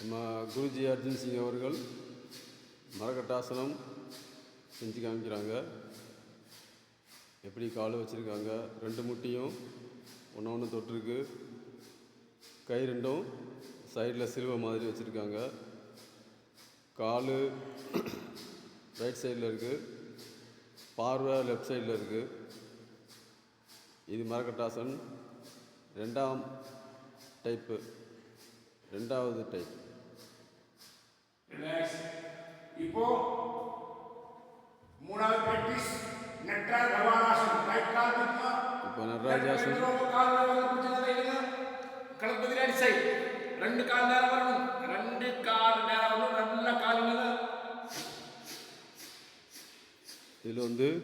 நம்ம குருஜி அர்ஜுன் சிங் அவர்கள் மரக்கட்டாசனம் செஞ்சு காமிக்கிறாங்க. எப்படி கால் வச்சுருக்காங்க, ரெண்டு முட்டியும் ஒன்று ஒன்று தொட்டிருக்கு. கை ரெண்டும் சைடில் சிலுவை மாதிரி வச்சுருக்காங்க. கால் ரைட் சைடில் இருக்குது, பார்வை லெஃப்ட் சைடில் இருக்குது. இது மரக்கட்டாசன் ரெண்டாவது டைப். இப்போ மூணாவது பிராக்டிஸ் நட்ராஜ் பவானாசன். ரைட் கால் பிடிங்க. இப்போ நட்ராஜாசன். கால் பிடிச்சத வைங்க. கழுத்து பின்னாடி சைடு. ரெண்டு கால் நேரா வரணும். நல்ல கால் நீங்க. இதில்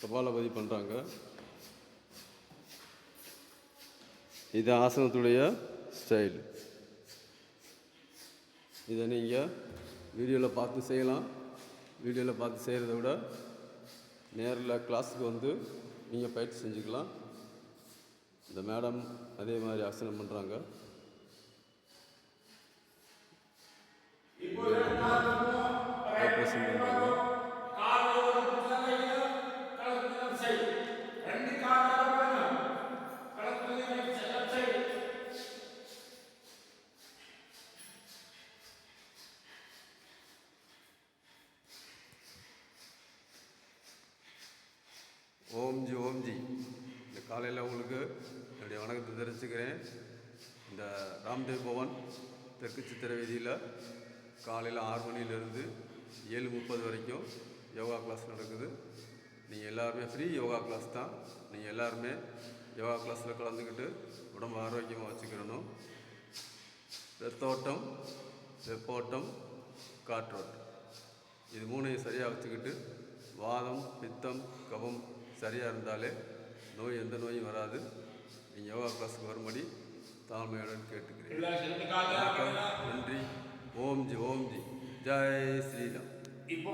கபாலபதி பண்ணுறாங்க. இது ஆசனத்துடைய ஸ்டைல். இதை நீங்கள் வீடியோவில் பார்த்து செய்யலாம். வீடியோவில் பார்த்து செய்கிறத விட நேரில் கிளாஸுக்கு நீங்கள் பயிற்சி செஞ்சுக்கலாம். இந்த மேடம் அதே மாதிரி ஆசனம் பண்ணுறாங்க. ஆப்ரேஷன் பண்ணுறாங்க. ஓம்ஜி. இந்த காலையில் உங்களுக்கு என்னுடைய வணக்கத்தை தெரிவிச்சுக்கிறேன். இந்த ராம்தேவ் பவன் தெற்கு சித்திர வீதியில் காலையில் 6 மணிலேருந்து 7:30 வரைக்கும் யோகா கிளாஸ் நடக்குது. நீங்கள் எல்லாருமே ஃப்ரீ யோகா கிளாஸ் தான். நீங்கள் எல்லாருமே யோகா கிளாஸில் கலந்துக்கிட்டு உடம்பு ஆரோக்கியமாக வச்சுக்கிறணும். ரத்தோட்டம், வெப்போட்டம், காற்றோட்டம், இது மூணையும் சரியாக வச்சுக்கிட்டு வாதம், பித்தம், கபம் சரியாக இருந்தாலே எந்த நோயும் வராது. நீங்கள் யோகா கிளாஸுக்கு வரும்படி தாழ்மையுடன் கேட்டுக்கிறேன். நன்றி. ஓம்ஜி. ஜெய் ஸ்ரீராம். இப்போ